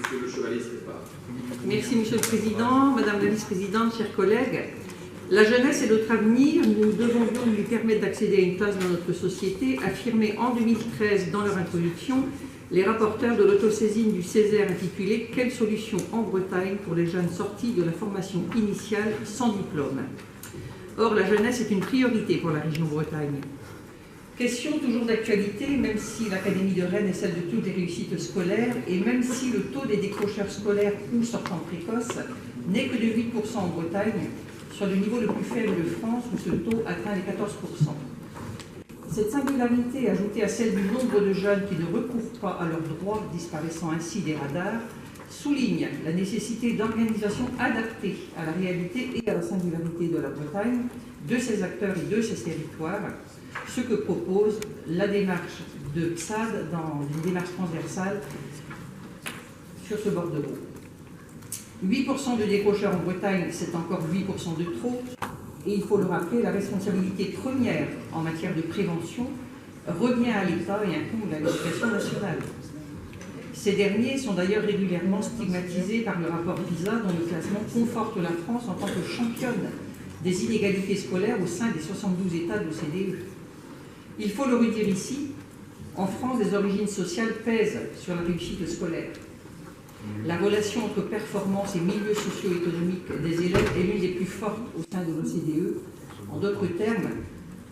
Monsieur Le Chevalier-Stéphane. Merci Monsieur le Président, Madame la Vice-Présidente, chers collègues. La jeunesse est notre avenir, nous devons lui permettre d'accéder à une place dans notre société, affirmé en 2013 dans leur introduction les rapporteurs de l'autosaisine du Césaire intitulée « Quelles solutions en Bretagne pour les jeunes sortis de la formation initiale sans diplôme ?» Or, la jeunesse est une priorité pour la région Bretagne. Question toujours d'actualité, même si l'Académie de Rennes est celle de toutes les réussites scolaires et même si le taux des décrocheurs scolaires ou sortants précoces n'est que de 8% en Bretagne, soit le niveau le plus faible de France où ce taux atteint les 14%. Cette singularité, ajoutée à celle du nombre de jeunes qui ne recourent pas à leurs droits, disparaissant ainsi des radars, souligne la nécessité d'organisation adaptée à la réalité et à la singularité de la Bretagne, de ses acteurs et de ses territoires, ce que propose la démarche de PSAD dans une démarche transversale sur ce bordereau. 8% de décrocheurs en Bretagne, c'est encore 8% de trop. Et il faut le rappeler, la responsabilité première en matière de prévention revient à l'État et incombe à l'éducation nationale. Ces derniers sont d'ailleurs régulièrement stigmatisés par le rapport PISA, dont le classement conforte la France en tant que championne des inégalités scolaires au sein des 72 États de l'OCDE. Il faut le redire ici, en France, les origines sociales pèsent sur la réussite scolaire. La relation entre performance et milieu socio-économique des élèves est l'une des plus fortes au sein de l'OCDE. En d'autres termes,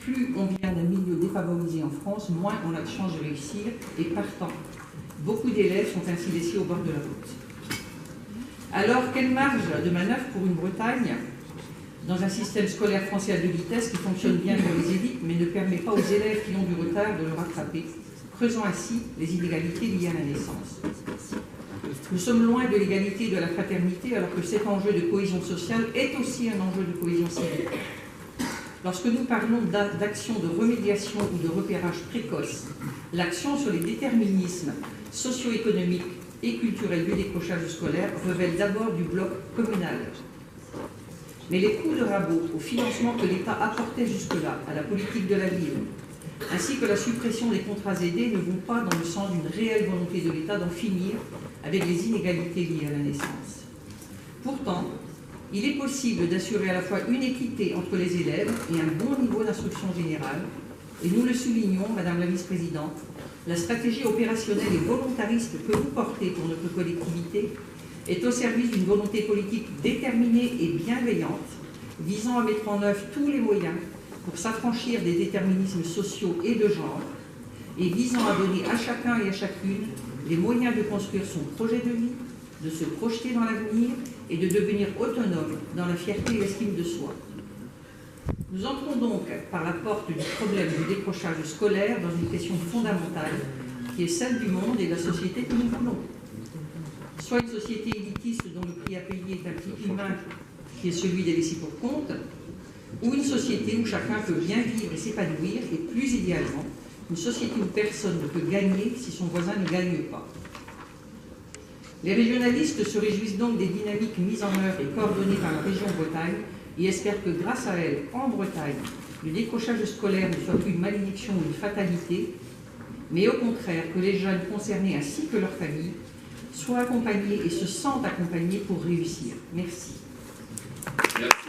plus on vient d'un milieu défavorisé en France, moins on a de chances de réussir et partant, beaucoup d'élèves sont ainsi laissés au bord de la route. Alors, quelle marge de manœuvre pour une Bretagne dans un système scolaire français à deux vitesses qui fonctionne bien pour les élites mais ne permet pas aux élèves qui ont du retard de le rattraper, creusant ainsi les inégalités liées à la naissance. Nous sommes loin de l'égalité et de la fraternité alors que cet enjeu de cohésion sociale est aussi un enjeu de cohésion civique. Lorsque nous parlons d'action de remédiation ou de repérage précoce, l'action sur les déterminismes socio-économiques et culturels du décrochage scolaire relève d'abord du bloc communal. Mais les coups de rabot au financement que l'État apportait jusque-là à la politique de la ville, ainsi que la suppression des contrats aidés ne vont pas dans le sens d'une réelle volonté de l'État d'en finir avec les inégalités liées à la naissance. Pourtant, il est possible d'assurer à la fois une équité entre les élèves et un bon niveau d'instruction générale, et nous le soulignons, Madame la Vice-Présidente, la stratégie opérationnelle et volontariste que vous portez pour notre collectivité est au service d'une volonté politique déterminée et bienveillante, visant à mettre en œuvre tous les moyens pour s'affranchir des déterminismes sociaux et de genre, et visant à donner à chacun et à chacune les moyens de construire son projet de vie, de se projeter dans l'avenir et de devenir autonome dans la fierté et l'estime de soi. Nous entrons donc par la porte du problème du décrochage scolaire dans une question fondamentale qui est celle du monde et de la société que nous voulons. Soit une société élitiste dont le prix à payer est un prix humain qui est celui des laissés pour compte, ou une société où chacun peut bien vivre et s'épanouir, et plus idéalement, une société où personne ne peut gagner si son voisin ne gagne pas. Les régionalistes se réjouissent donc des dynamiques mises en œuvre et coordonnées par la région Bretagne et espèrent que grâce à elles, en Bretagne, le décrochage scolaire ne soit plus une malédiction ou une fatalité, mais au contraire que les jeunes concernés ainsi que leurs familles soient accompagnés et se sentent accompagnés pour réussir. Merci. Merci.